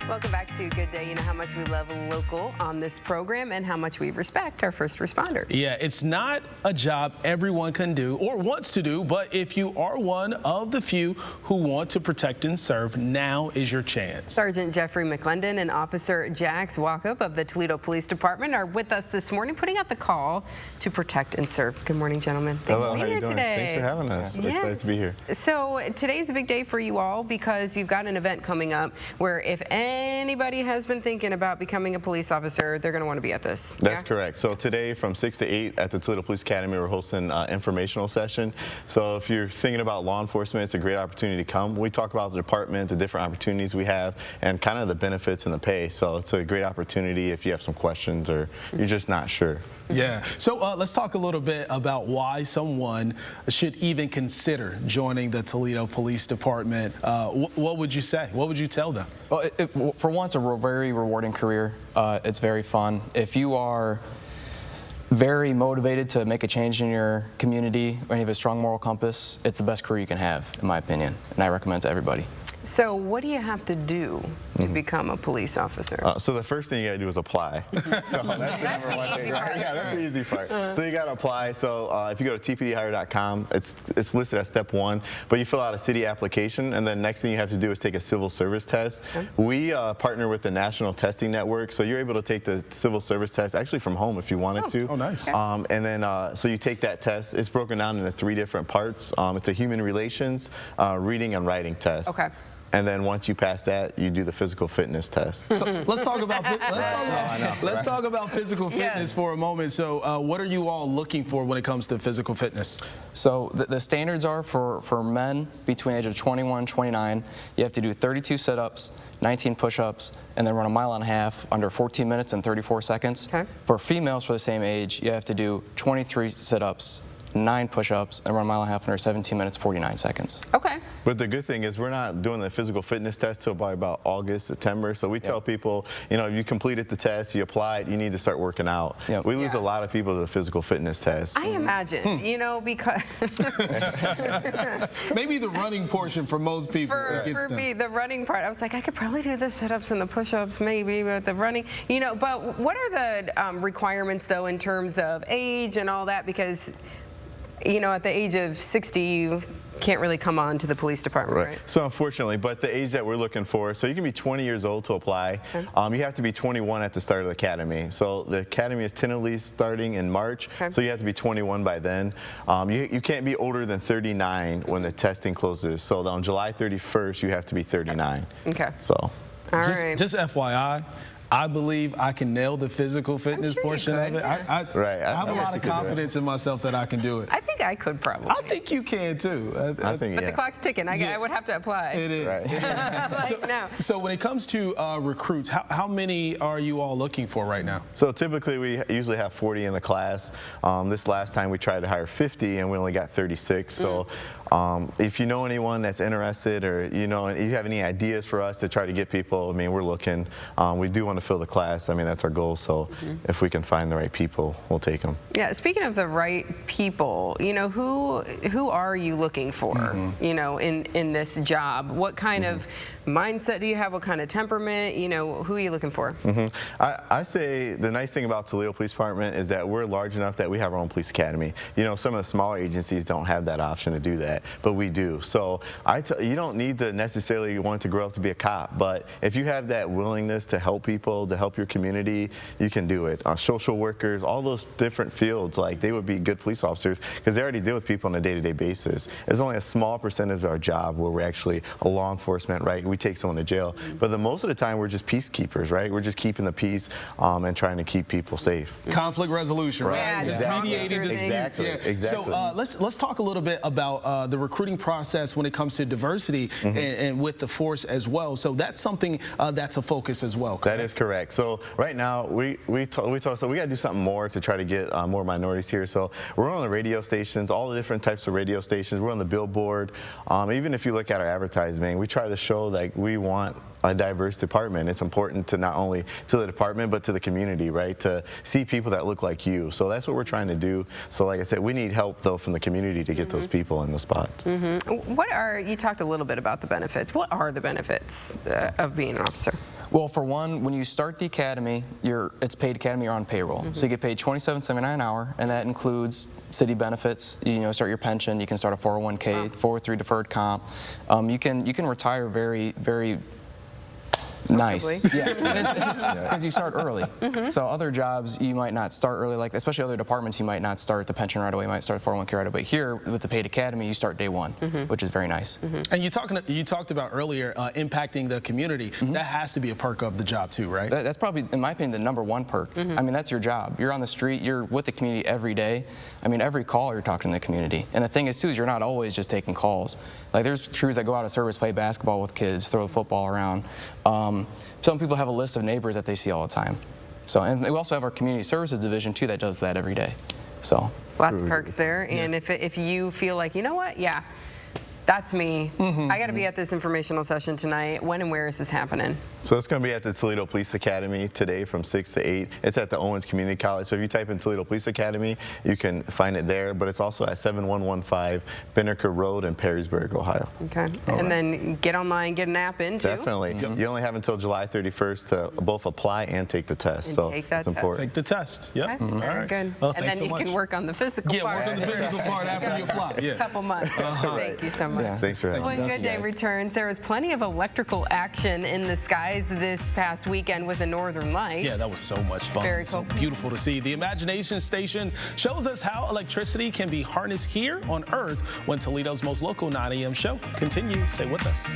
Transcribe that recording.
Welcome back to Good Day. You know how much we love local on this program and how much we respect our first responders. Yeah, it's not a job everyone can do or wants to do, but if you are one of the few who want to protect and serve, now is your chance. Sergeant Geoffrey McLendon and Officer Jax Wachob of the Toledo Police Department are with us this morning, putting out the call to protect and serve. Good morning, gentlemen. Thanks Hello, for being how you here doing? today. Thanks for having us. We're excited to be here. So today's a big day for you all because you've got an event coming up where if anybody has been thinking about becoming a police officer, they're going to want to be at this. That's correct. So today from 6 to 8 at the Toledo Police Academy, we're hosting an informational session. So if you're thinking about law enforcement, it's a great opportunity to come. We talk about the department, the different opportunities we have, and kind of the benefits and the pay. So it's a great opportunity if you have some questions or you're just not sure. Yeah. So let's talk a little bit about why someone should even consider joining the Toledo Police Department. What would you say? What would you tell them? Well, for one, it's a very rewarding career. It's very fun. If you are very motivated to make a change in your community or you have a strong moral compass, it's the best career you can have, in my opinion, and I recommend it to everybody. So what do you have to do to become a police officer? So the first thing you gotta do is apply. So that's the number one thing, right? Yeah, that's the easy part. So you gotta apply. So if you go to tpdhire.com, it's listed as step 1, but you fill out a city application, and then next thing you have to do is take a civil service test. Okay. We partner with the National Testing Network, so you're able to take the civil service test actually from home if you wanted to. Oh, nice. Okay. And then so you take that test. It's broken down into 3 different parts. It's a human relations, reading, and writing test. Okay. And then once you pass that, you do the physical fitness test. So let's talk about physical fitness for a moment. So what are you all looking for when it comes to physical fitness? So the standards are for men between the age of 21 and 29, you have to do 32 sit-ups, 19 push-ups, and then run a mile and a half under 14 minutes and 34 seconds. Okay. For females for the same age, you have to do 23 sit-ups, 9 push-ups, and run a mile and a half under 17 minutes, 49 seconds. Okay. But the good thing is we're not doing the physical fitness test till by about August, September. So we tell people, you know, if you completed the test, you applied, you need to start working out. Yep. We lose a lot of people to the physical fitness test. I imagine, you know, because maybe the running portion for most people. For me, the running part, I was like, I could probably do the sit-ups and the push-ups maybe, but the running, you know, but what are the requirements though in terms of age and all that? Because you know, at the age of 60, you can't really come on to the police department, right? So unfortunately, but the age that we're looking for, so you can be 20 years old to apply. Okay. You have to be 21 at the start of the academy. So the academy is tentatively starting in March, so you have to be 21 by then. You can't be older than 39 when the testing closes. So on July 31st, you have to be 39. Okay. So. All right. Just FYI, I believe I can nail the physical fitness portion of it. I have a lot of confidence in myself that I can do it. I think I could probably. I think you can too. I think, but the clock's ticking. I would have to apply. It is. Right. It is. So when it comes to recruits, how many are you all looking for right now? So typically we usually have 40 in the class. This last time we tried to hire 50 and we only got 36. So if you know anyone that's interested, or you know, if you have any ideas for us to try to get people, I mean, we're looking. We do want to fill the class. I mean, that's our goal. So if we can find the right people, we'll take them. Yeah. Speaking of the right people, you know, who are you looking for? You know, in this job, what kind of mindset do you have? What kind of temperament? You know, who are you looking for? I say the nice thing about Toledo Police Department is that we're large enough that we have our own police academy. You know, some of the smaller agencies don't have that option to do that, but we do. So you don't need to necessarily want to grow up to be a cop, but if you have that willingness to help people, to help your community, you can do it. Social workers, all those different fields, like they would be good police officers because they already deal with people on a day-to-day basis. There's only a small percentage of our job where we're actually a law enforcement, right? We take someone to jail, but most of the time we're just peacekeepers, right? We're just keeping the peace and trying to keep people safe. Conflict resolution, right? Yeah, just mediating disputes. Exactly. So let's talk a little bit about the recruiting process when it comes to diversity and with the force as well. So that's something that's a focus as well. Correct? That is correct. So right now we told us we got to do something more to try to get more minorities here. So we're on the radio stations, all the different types of radio stations. We're on the billboard. Even if you look at our advertising, we try to show like we want a diverse department. It's important to not only to the department but to the community, right? To see people that look like you. So that's what we're trying to do. So like I said, we need help though from the community to get those people in the spots. You talked a little bit about the benefits. What are the benefits of being an officer? Well, for one, when you start the academy, it's paid academy, you're on payroll. So you get paid $27.79 an hour, and that includes city benefits. You start your pension, you can start a 401k, 403 deferred comp. You can retire very, very nice. Yes, because you start early. So other jobs you might not start early, like especially other departments you might not start the pension right away, you might start 401k right away. But here with the paid academy, you start day one, which is very nice. And you talked about earlier impacting the community. That has to be a perk of the job too, right? That's probably, in my opinion, the #1 perk. I mean, that's your job. You're on the street, you're with the community every day. I mean, every call you're talking to the community. And the thing is too, is you're not always just taking calls. Like there's crews that go out of service, play basketball with kids, throw football around. Some people have a list of neighbors that they see all the time. So, and we also have our community services division too that does that every day. So lots of perks there. And if you feel like, you know what, yeah, that's me. I got to be at this informational session tonight. When and where is this happening? So it's going to be at the Toledo Police Academy today from 6 to 8. It's at the Owens Community College. So if you type in Toledo Police Academy, you can find it there. But it's also at 7115 Binneker Road in Perrysburg, Ohio. Okay. And then get online, get an app in too. Definitely. You only have until July 31st to both apply and take the test. And so take that it's important. Take the test. Yep. Okay. Very good. Well, and then you can work on the physical part. work on the physical part after you apply. A couple months. Thank you so much. Thanks for having me. Well, Good Day returns. There was plenty of electrical action in the skies this past weekend with the Northern Lights. Yeah, that was so much fun. Very so cool. Beautiful to see. The Imagination Station shows us how electricity can be harnessed here on Earth when Toledo's most local 9 a.m. show continues. Stay with us.